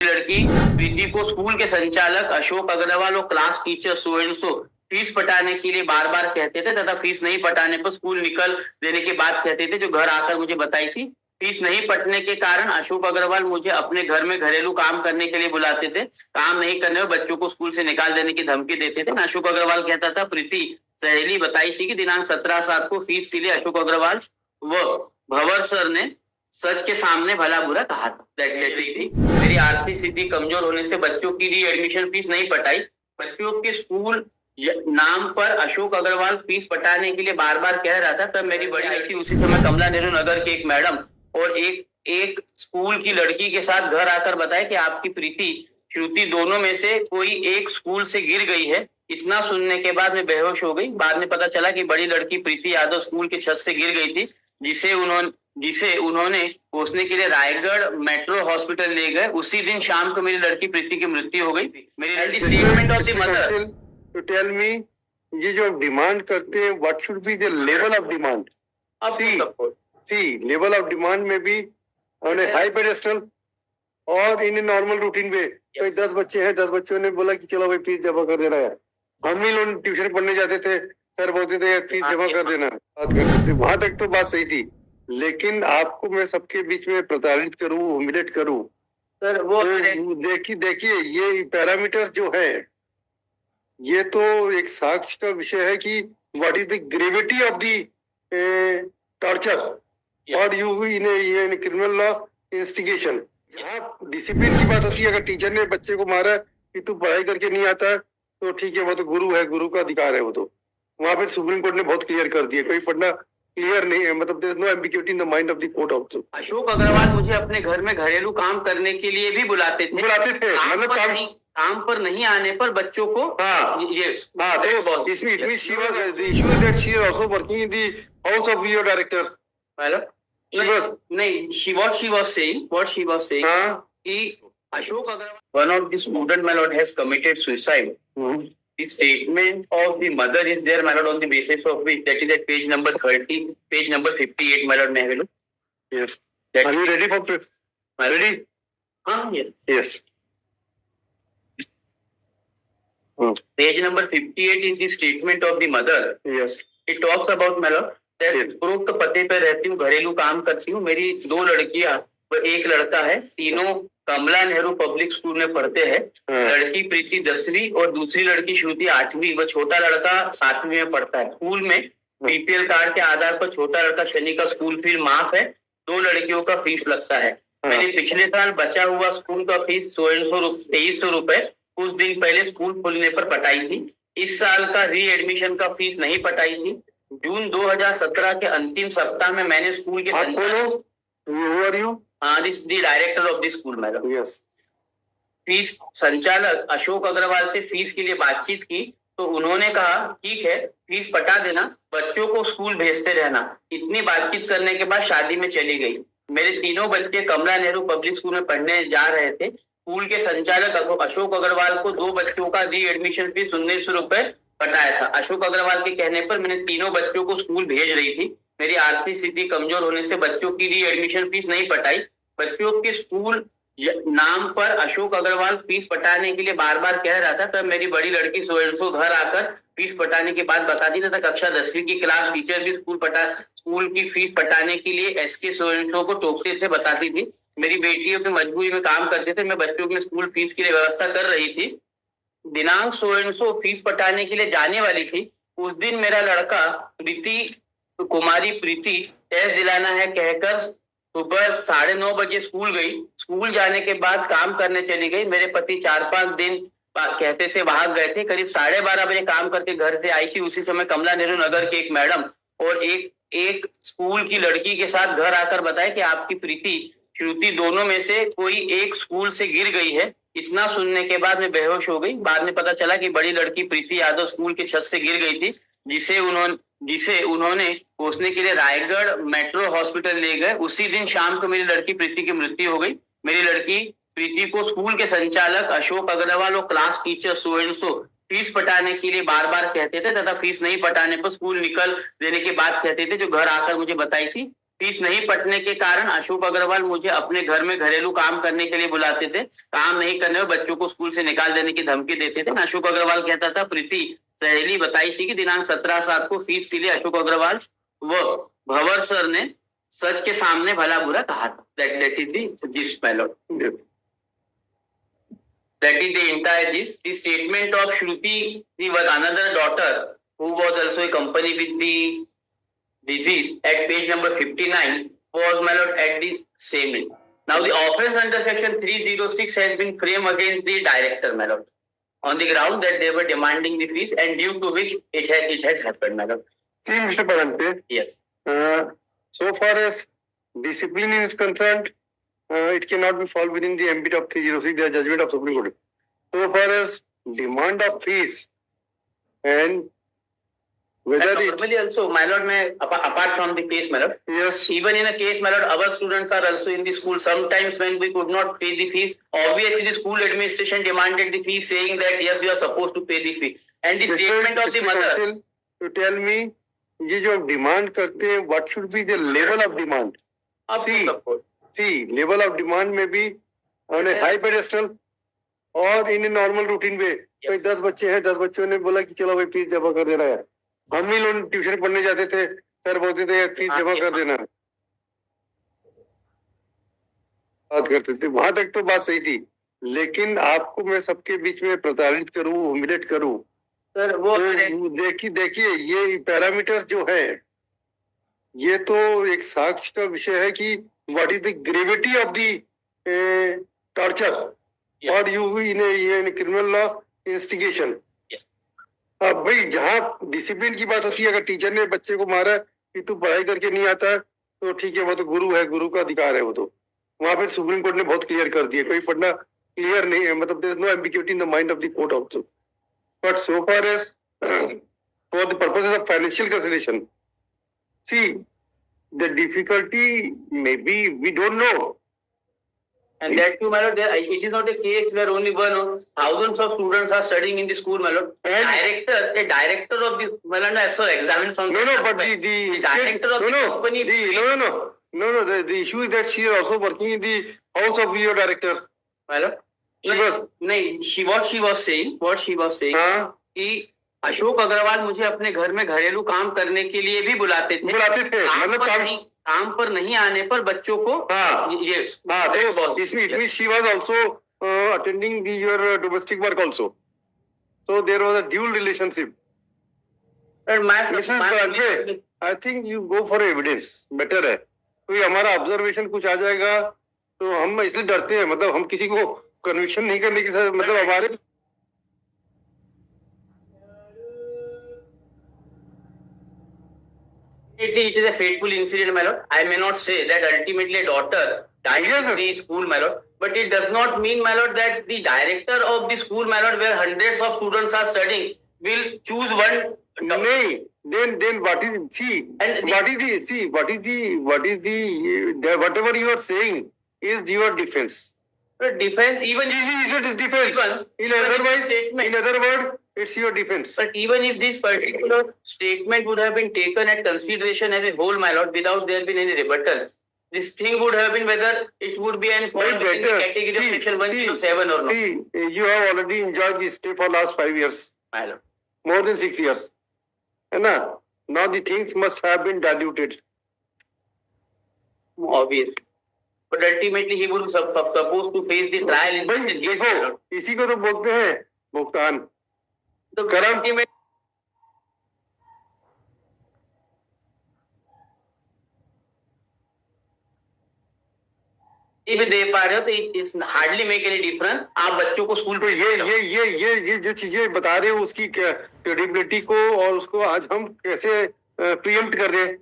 लड़की प्रीति को स्कूल के संचालक अशोक अग्रवाल और class teacher so and so fees पटाने के लिए बार बार कहते थे तथा फीस नहीं पटाने पर स्कूल निकल देने की बात कहते थे, जो घर आकर मुझे बताई थी। फीस नहीं पटने के कारण अशोक अग्रवाल मुझे अपने घर में घरेलू काम करने के लिए बुलाते थे। काम नहीं करने पर बच्चों को स्कूल से निकाल देने की धमकी देते थे। अशोक अग्रवाल कहता था, प्रीति सहेली बताई थी कि दिनांक 17/7 को फीस के लिए अशोक अग्रवाल व भंवर सर ने सच के सामने भला बुरा कहा था। थी मेरी आर्थिक स्थिति कमजोर होने से बच्चों की री एडमिशन फीस नहीं पटाई। बच्चों के स्कूल नाम पर अशोक अग्रवाल फीस पटाने के लिए बार बार कह रहा था। तब मेरी बड़ी आई थी। उसी समय कमला नेहरू नगर के एक मैडम और एक स्कूल की लड़की के साथ घर आकर बताया कि आपकी प्रीति श्रुति दोनों में से कोई एक स्कूल से गिर गई है। इतना सुनने के बाद मैं बेहोश हो गई। बाद में पता चला कि बड़ी लड़की प्रीति यादव स्कूल की छत से गिर गई थी, जिसे उन्होंने पोसने के लिए रायगढ़ मेट्रो हॉस्पिटल ले गए। उसी दिन शाम को मेरी लड़की प्रीति की मृत्यु हो गई। मेरी लड़की statement of the mother to tell me, ये जो डिमांड करते हैं, what should be the level of demand? See level of demand में भी ऑन ए हाई पेडेस्टल और इन ए नॉर्मल रूटीन वे। कोई 10 बच्चे हैं, 10 बच्चों ने बोला कि चलो भाई फीस जमा कर देना है। हम ही लोग ट्यूशन पढ़ने जाते थे, सर बोलते थे फीस जमा कर देना, बात करते थे। वहां तक तो बात सही थी, लेकिन आपको मैं सबके बीच में प्रताड़ित करूं, ह्यूमिलेट करूं, सर वो देखिए ये पैरामीटर जो है, ये तो एक साक्ष्य का विषय है कि what is the gravity of the torture और use in criminal law investigation. यहाँ डिसिप्लिन की बात होती है। अगर टीचर ने बच्चे को मारा कि तू पढ़ाई करके नहीं आता, तो ठीक है, वो तो गुरु है, गुरु का अधिकार है वो तो। वहां पे सुप्रीम कोर्ट ने बहुत क्लियर कर दिया, कोई पढ़ना क्लियर नहीं है, मतलब there is no ambiguity in the mind of the court also. Ashok Agrawal मुझे अपने घर में घरेलू काम करने के लिए भी बुलाते थे। मतलब काम पर नहीं आने पर बच्चों को इसमें इतनी she was the issue that she is also working in the house of your director. Hello नहीं, she was saying कि Ashok Agarwal, one of the student, my lord, has committed suicide. The statement of the mother is there, my lord, on the basis of which, that is at page number 30, page number 58, my lord. May I have a look? Yes. Are you ready for proof? Ready? Yes. Yes. Page number 58 is the statement of the mother. Yes. It talks about, my lord, that उपरोक्त पते पर रहती हूँ, घरेलू काम करती हूँ, मेरी 2 लड़कियां व 1 लड़का है। तीनों कमला नेहरू पब्लिक स्कूल में पढ़ते हैं। लड़की प्रीति 10वीं और दूसरी लड़की श्रुति 8वीं व छोटा लड़का 7वीं में पढ़ता है। स्कूल में बीपीएल कार्ड के आधार पर छोटा लड़का शनि का स्कूल फीस माफ है। 2 लड़कियों का फीस लगता है। मैंने पिछले साल बचा हुआ स्कूल का फीस 2300 रुपए कुछ दिन पहले स्कूल खुलने पर पटाई थी। इस साल का री एडमिशन का फीस नहीं पटाई थी। जून 2017 के अंतिम सप्ताह में मैंने स्कूल के director of the school madam, yes, fees संचालक अशोक अग्रवाल से फीस के लिए बातचीत की तो उन्होंने कहा ठीक है, फीस पटा देना, बच्चों को स्कूल भेजते रहना। इतनी बातचीत करने के बाद शादी में चली गई। मेरे तीनों बच्चे कमला नेहरू पब्लिक स्कूल में पढ़ने जा रहे थे। स्कूल के संचालक अशोक अग्रवाल को 2 बच्चों का री एडमिशन फीस 1900 रुपए पटाया था। अशोक अग्रवाल के कहने पर मैंने तीनों बच्चों को स्कूल भेज रही थी। मेरी आर्थिक स्थिति कमजोर होने से बच्चों की री एडमिशन फीस नहीं पटाई। बच्चों के स्कूल नाम पर अशोक अग्रवाल फीस पटाने के लिए बार बार कह रहा था। तब मेरी बड़ी लड़की सो घर आकर फीस पटाने की बात बताती था। कक्षा 10वीं की क्लास टीचर भी स्कूल की फीस पटाने के लिए एसके सो को टोकते थे, बताती थी। मेरी बेटियों की मजबूरी में काम करते थे। मैं बच्चों के स्कूल फीस की व्यवस्था कर रही थी। दिनांक सो फीस पटाने के लिए जाने वाली थी। उस दिन मेरा लड़का कुमारी प्रीति टेस्ट दिलाना है कहकर सुबह 9:30 बजे स्कूल गई। स्कूल जाने के बाद काम करने चली गई। मेरे पति 4-5 दिन कहते थे भाग गए थे। करीब 12:30 बजे काम करके घर से आई थी। उसी समय कमला नेहरू नगर के एक मैडम और एक स्कूल की लड़की के साथ घर आकर बताया कि आपकी प्रीति श्रुति दोनों में से कोई एक स्कूल से गिर गई है। इतना सुनने के बाद मैं बेहोश हो गई। बाद में पता चला कि बड़ी लड़की प्रीति यादव स्कूल की छत से गिर गई थी, जिसे उन्होंने पोसने के लिए रायगढ़ मेट्रो हॉस्पिटल ले गए। उसी दिन शाम को मेरी लड़की प्रीति की मृत्यु हो गई। मेरी लड़की प्रीति को स्कूल के संचालक अशोक अग्रवाल और class teacher so and so fees पटाने के लिए बार बार कहते थे तथा फीस नहीं पटाने पर स्कूल निकल देने की बात कहते थे, जो घर आकर मुझे बताई थी। फीस नहीं पटने के कारण अशोक अग्रवाल मुझे अपने घर में घरेलू काम करने के लिए बुलाते थे। काम नहीं करने में बच्चों को स्कूल से निकाल देने की धमकी देते थे। अशोक अग्रवाल कहता था, प्रीति सहेली बताई थी कि दिनांक 17/7 को फीस के लिए अशोक अग्रवाल व भंवर सर ने सच के सामने भला बुरा कहा था। That is the gist, my lord. That is the entire gist. The statement of Shruti, the another daughter who was also accompanied with the disease at page number 59 was, my lord, at the same end. Now the offence under section 306 has been framed against the director, my lord, on the ground that they were demanding the fees and due to which it has happened, my lord. See, Mr. Parante. Yes. So far as discipline is concerned, it cannot be fall within the ambit of 306, the judgment of Supreme Court. So far as demand of fees and whether and it... normally also, my lord, apart from the case, my lord, Yes. even in a case, my lord, our students are also in the school. Sometimes when we could not pay the fees, obviously the school administration demanded the fee, saying that yes, you are supposed to pay the fee. And the statement of the mother. To tell me, ये जो demand करते हैं, what should be the level of demand? See, level of demand में भी on a high pedestal और in a normal routine way. कोई 10 बच्चे हैं, 10 बच्चों ने बोला कि चलो भाई फीस जमा कर देना है। हम ही लोग ट्यूशन पढ़ने जाते थे, सर बोलते थे फीस जमा कर देना। बात करते थे, वहां तक तो बात सही थी, लेकिन आपको मैं सबके बीच में प्रताड़ित करूं, ह्यूमिलेट करूं, सर वो तो देखिए ये पैरामीटर जो है, ये तो एक साक्ष्य का विषय है कि what is the gravity of the torture और use in criminal law investigation. अब भाई जहाँ डिसिप्लिन की बात होती है, अगर टीचर ने बच्चे को मारा कि तू पढ़ाई करके नहीं आता तो ठीक है, वो तो गुरु है, गुरु का अधिकार है वो तो। वहां पे सुप्रीम कोर्ट ने बहुत क्लियर कर दिया, कोई पढ़ना क्लियर नहीं है, मतलब there is no ambiguity in the mind of the court also. But so far as for the purposes of financial consideration, see, the difficulty maybe we don't know. And that too, my lord, it is not a case where only thousands of students are studying in the school, my lord. A director of the, my lord, so examined from No, but the director of the company. The issue is that she is also working in the house of your director. My lord. What she was saying कि अशोक अग्रवाल मुझे अपने घर में घरेलू काम करने के लिए भी बुलाते थे। मतलब काम पर नहीं आने पर बच्चों को इसमें she was also attending your domestic work also, so there was a dual relationship. And I think you go for evidence better है। कोई हमारा ऑब्जर्वेशन कुछ आ जाएगा तो हम इसलिए डरते हैं, मतलब हम किसी को कन्विक्शन नहीं करने की, मतलब हमारे it is a fateful incident, my lord. I may not say that ultimately a daughter died in the school, my lord, but it does not mean, my lord, that the director of the school, my lord, where hundreds of students are studying, will choose one. No. Then what is whatever you are saying is your defense. Defense, even it is defense. In other words, it's your defense. But even if this particular statement would have been taken at consideration as a whole, my lord, without there being any rebuttal, this thing would have been whether it would be an category of section 107 or not. See, you have already enjoyed this stay for last 5 years. My lord. More than 6 years. Now the things must have been diluted. Obviously. But ultimately he would supposed to face the trial in this case. इसी को तो बोलते हैं भुगतान। तो guarantee में भी दे पा रहे हो तो इस हार्डली मेक एनी डिफरेंस। आप बच्चों को स्कूल पे ये जो चीजें बता रहे हो उसकी क्रेडिबिलिटी को और उसको आज हम कैसे प्रियम्प्ट कर रहे हैं।